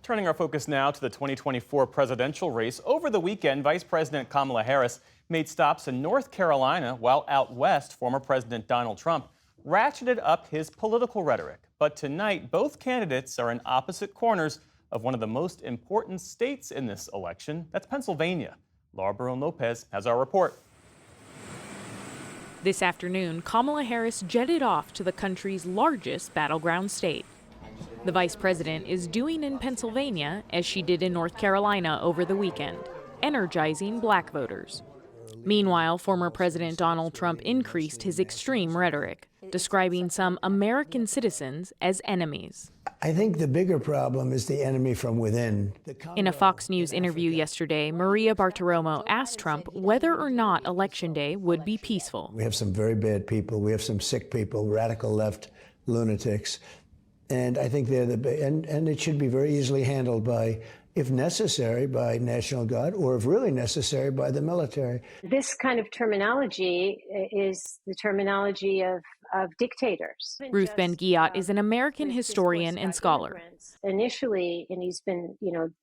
Turning our focus now to the 2024 presidential race. Over the weekend, Vice President Kamala Harris made stops in North Carolina, while out west, former President Donald Trump ratcheted up his political rhetoric. But tonight, both candidates are in opposite corners of one of the most important states in this election. That's Pennsylvania. Laura Barone-Lopez has our report. This afternoon, Kamala Harris jetted off to the country's largest battleground state. The vice president is doing in Pennsylvania as she did in North Carolina over the weekend, energizing black voters. Meanwhile, former President Donald Trump increased his extreme rhetoric, describing some American citizens as enemies. I think the bigger problem is the enemy from within. In a Fox News interview yesterday, Maria Bartiromo asked Trump whether or not Election Day would be peaceful. We have some very bad people. We have some sick people, radical left lunatics. And I think and it should be very easily handled by, if necessary, by National Guard, or if really necessary, by the military. This kind of terminology is the terminology of dictators. Ruth Ben-Ghiat is an American historian and scholar. Initially, and he's been,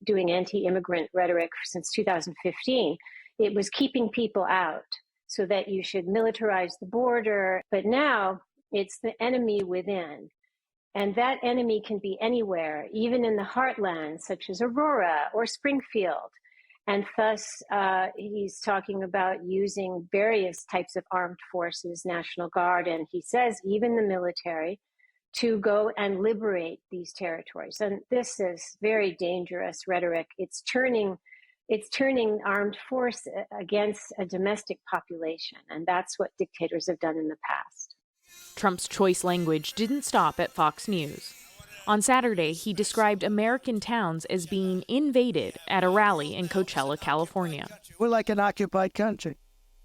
doing anti-immigrant rhetoric since 2015, it was keeping people out so that you should militarize the border. But now it's the enemy within. And that enemy can be anywhere, even in the heartland, such as Aurora or Springfield. And thus, he's talking about using various types of armed forces, National Guard, and he says even the military, to go and liberate these territories. And this is very dangerous rhetoric. It's turning armed force against a domestic population. And that's what dictators have done in the past. Trump's choice language didn't stop at Fox News. On Saturday, he described American towns as being invaded at a rally in Coachella, California. We're like an occupied country.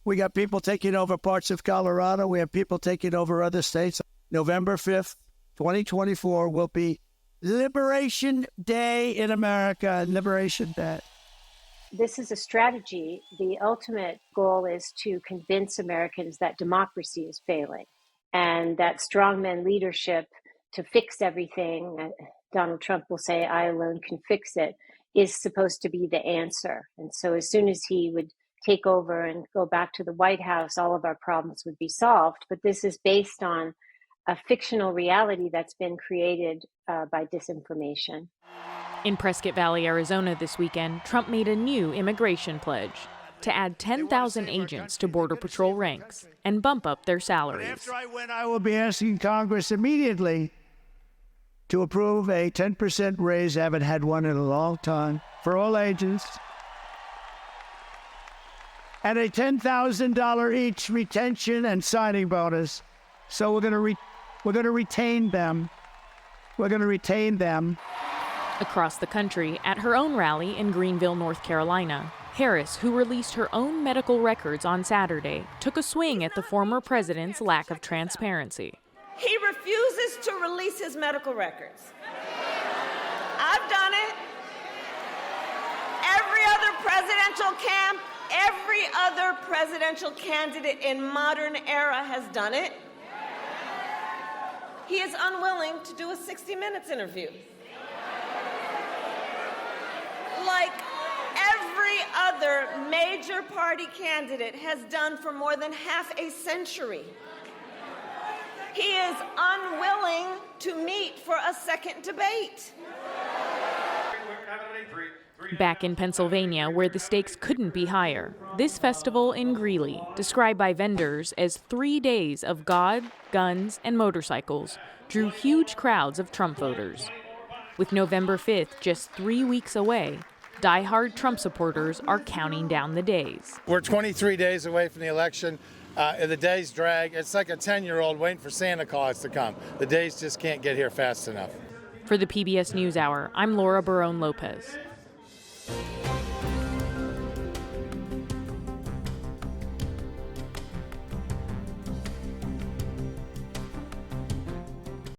We got people taking over parts of Colorado. We have people taking over other states. November 5th, 2024 will be Liberation Day in America, Liberation Day. This is a strategy. The ultimate goal is to convince Americans that democracy is failing, and that strongman leadership to fix everything, Donald Trump will say, I alone can fix it, is supposed to be the answer. And so as soon as he would take over and go back to the White House, all of our problems would be solved. But this is based on a fictional reality that's been created by disinformation. In Prescott Valley, Arizona this weekend, Trump made a new immigration pledge to add 10,000 agents to Border Patrol ranks and bump up their salaries. After I win, I will be asking Congress immediately to approve a 10% raise. I haven't had one in a long time for all agents. And a $10,000 each retention and signing bonus. So we're going to retain them. We're going to retain them. Across the country, at her own rally in Greenville, North Carolina, Harris, who released her own medical records on Saturday, took a swing at the former president's lack of transparency. He refuses to release his medical records. I've done it. Every other presidential candidate in modern era has done it. He is unwilling to do a 60 Minutes interview. Like every other major party candidate has done for more than half a century. He is unwilling to meet for a second debate. Back in Pennsylvania, where the stakes couldn't be higher, this festival in Greeley, described by vendors as 3 days of God, guns, and motorcycles, drew huge crowds of Trump voters. With November 5th just 3 weeks away, die-hard Trump supporters are counting down the days. We're 23 days away from the election. The days drag. It's like a 10-year-old waiting for Santa Claus to come. The days just can't get here fast enough. For the PBS NewsHour, I'm Laura Barone-Lopez.